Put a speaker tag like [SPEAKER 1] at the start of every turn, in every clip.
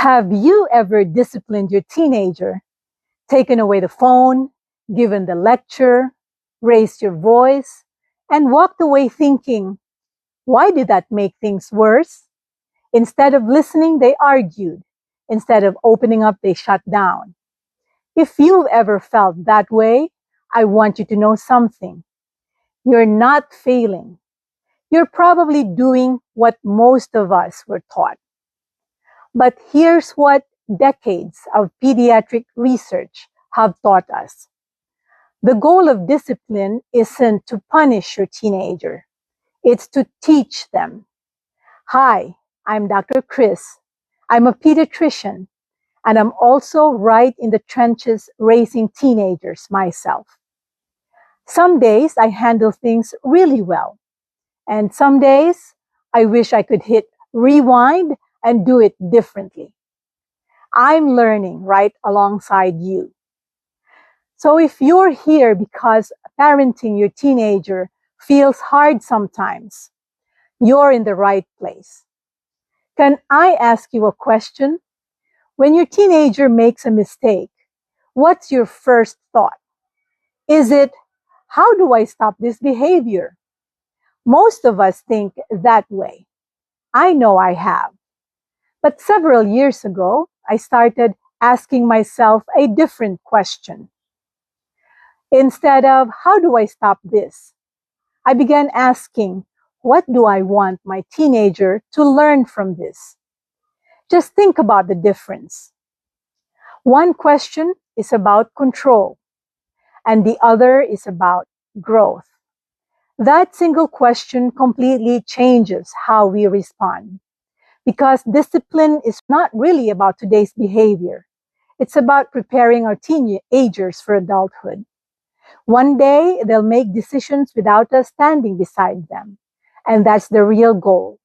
[SPEAKER 1] Have you ever disciplined your teenager, taken away the phone, given the lecture, raised your voice, and walked away thinking, why did that make things worse? Instead of listening, they argued. Instead of opening up, they shut down. If you've ever felt that way, I want you to know something. You're not failing. You're probably doing what most of us were taught. But here's what decades of pediatric research have taught us. The goal of discipline isn't to punish your teenager. It's to teach them. Hi, I'm Dr. Chris. I'm a pediatrician, and I'm also right in the trenches raising teenagers myself. Some days I handle things really well, and some days I wish I could hit rewind and do it differently. I'm learning right alongside you. So if you're here because parenting your teenager feels hard sometimes, you're in the right place. Can I ask you a question? When your teenager makes a mistake, what's your first thought? Is it, how do I stop this behavior? Most of us think that way. I know I have. But several years ago, I started asking myself a different question. Instead of, how do I stop this? I began asking, what do I want my teenager to learn from this? Just think about the difference. One question is about control, and the other is about growth. That single question completely changes how we respond, because discipline is not really about today's behavior. It's about preparing our teenagers for adulthood. One day, they'll make decisions without us standing beside them, and that's the real goal.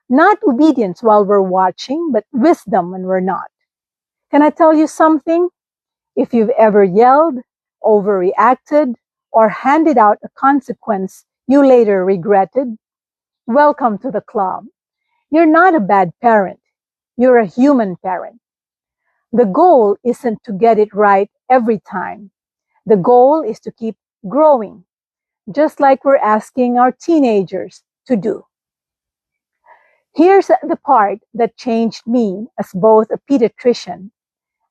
[SPEAKER 1] Not obedience while we're watching, but wisdom when we're not. Can I tell you something? If you've ever yelled, overreacted, or handed out a consequence you later regretted, welcome to the club. You're not a bad parent. You're a human parent. The goal isn't to get it right every time. The goal is to keep growing, just like we're asking our teenagers to do. Here's the part that changed me as both a pediatrician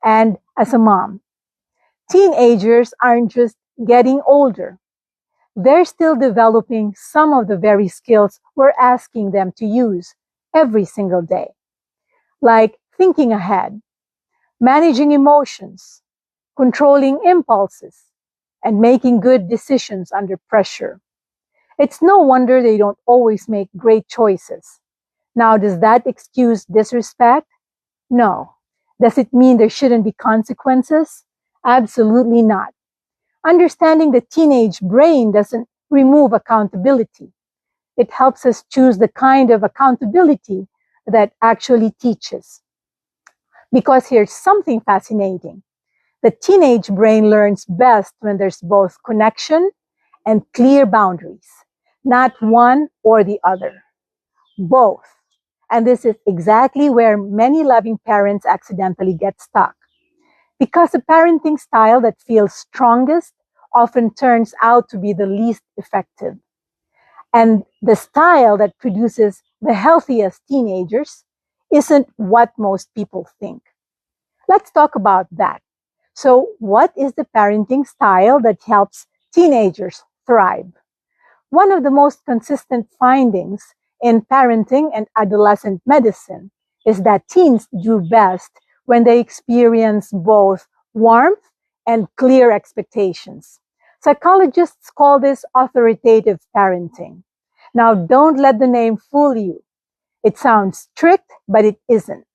[SPEAKER 1] and as a mom. Teenagers aren't just getting older. They're still developing some of the very skills we're asking them to use every single day, like thinking ahead, managing emotions, controlling impulses, and making good decisions under pressure. It's no wonder they don't always make great choices. Now, does that excuse disrespect? No. Does it mean there shouldn't be consequences? Absolutely not. Understanding the teenage brain doesn't remove accountability. It helps us choose the kind of accountability that actually teaches. Because here's something fascinating. The teenage brain learns best when there's both connection and clear boundaries, not one or the other. Both. And this is exactly where many loving parents accidentally get stuck. Because the parenting style that feels strongest often turns out to be the least effective. And the style that produces the healthiest teenagers isn't what most people think. Let's talk about that. So, what is the parenting style that helps teenagers thrive? One of the most consistent findings in parenting and adolescent medicine is that teens do best when they experience both warmth and clear expectations. Psychologists call this authoritative parenting. Now, don't let the name fool you. It sounds strict, but it isn't.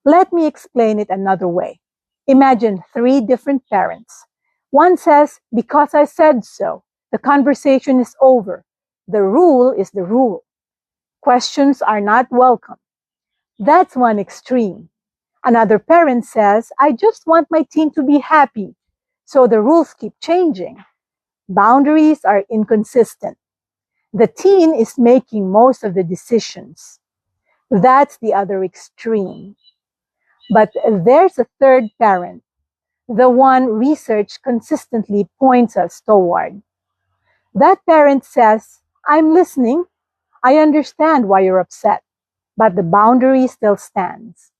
[SPEAKER 1] Let me explain it another way. Imagine three different parents. One says, because I said so. The conversation is over. The rule is the rule. Questions are not welcome. That's one extreme. Another parent says, I just want my teen to be happy. So the rules keep changing. Boundaries are inconsistent. The teen is making most of the decisions. That's the other extreme. But there's a third parent, the one research consistently points us toward. That parent says, I'm listening. I understand why you're upset, but the boundary still stands.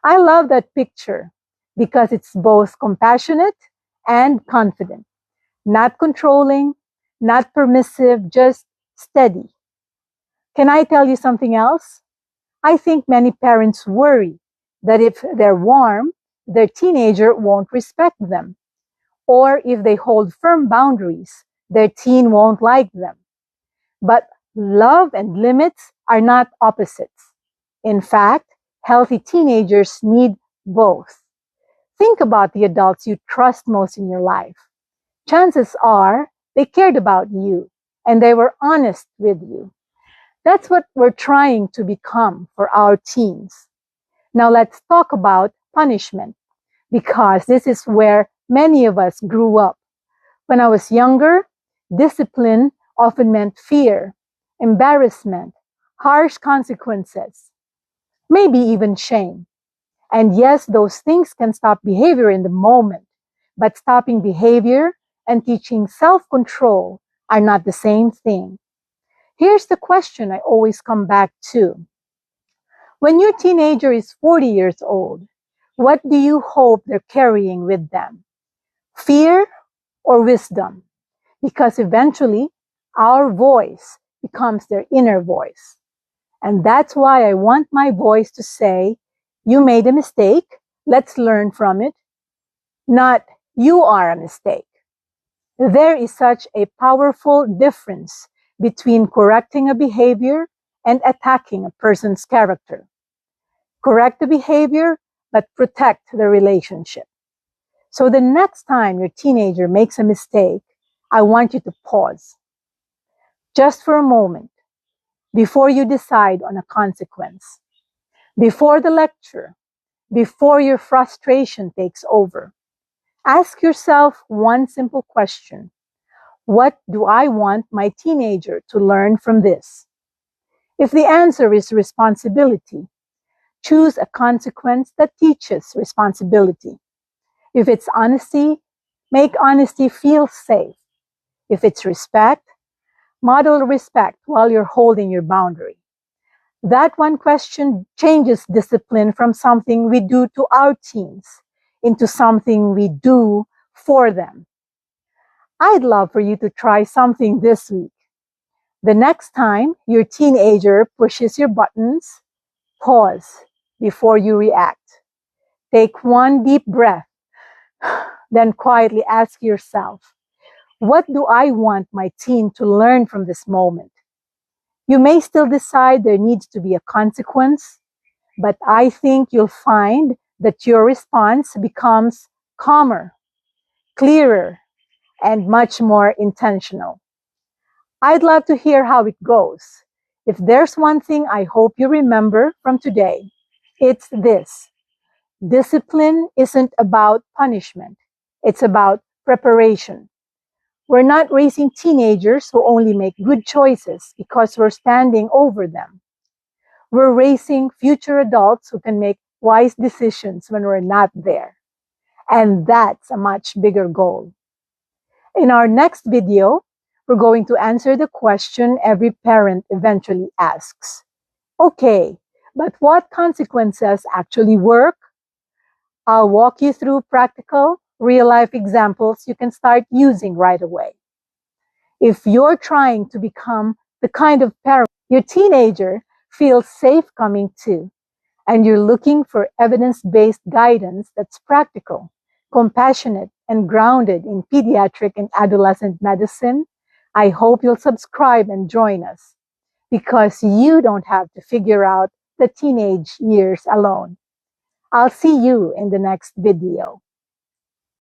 [SPEAKER 1] I love that picture because it's both compassionate and confident, not controlling, not permissive, just steady. Can I tell you something else? I think many parents worry that if they're warm, their teenager won't respect them, or if they hold firm boundaries, their teen won't like them. But love and limits are not opposites. In fact, healthy teenagers need both. Think about the adults you trust most in your life. Chances are they cared about you and they were honest with you. That's what we're trying to become for our teens. Now let's talk about punishment, because this is where many of us grew up. When I was younger, discipline often meant fear, embarrassment, harsh consequences, maybe even shame. And yes, those things can stop behavior in the moment, but stopping behavior and teaching self-control are not the same thing. Here's the question I always come back to. When your teenager is 40 years old, what do you hope they're carrying with them? Fear or wisdom? Because eventually, our voice becomes their inner voice. And that's why I want my voice to say, you made a mistake, let's learn from it, not you are a mistake. There is such a powerful difference between correcting a behavior and attacking a person's character. Correct the behavior, but protect the relationship. So the next time your teenager makes a mistake, I want you to pause just for a moment before you decide on a consequence, before the lecture, before your frustration takes over. Ask yourself one simple question. What do I want my teenager to learn from this? If the answer is responsibility, choose a consequence that teaches responsibility. If it's honesty, make honesty feel safe. If it's respect, model respect while you're holding your boundary. That one question changes discipline from something we do to our teens into something we do for them. I'd love for you to try something this week. The next time your teenager pushes your buttons, pause before you react. Take one deep breath, then quietly ask yourself, what do I want my teen to learn from this moment? You may still decide there needs to be a consequence, but I think you'll find that your response becomes calmer, clearer, and much more intentional. I'd love to hear how it goes. If there's one thing I hope you remember from today, it's this. Discipline isn't about punishment. It's about preparation. We're not raising teenagers who only make good choices because we're standing over them. We're raising future adults who can make wise decisions when we're not there. And that's a much bigger goal. In our next video, we're going to answer the question every parent eventually asks. Okay, but what consequences actually work? I'll walk you through practical, real-life examples you can start using right away. If you're trying to become the kind of parent your teenager feels safe coming to, and you're looking for evidence-based guidance that's practical, compassionate, and grounded in pediatric and adolescent medicine, I hope you'll subscribe and join us, because you don't have to figure out the teenage years alone. I'll see you in the next video.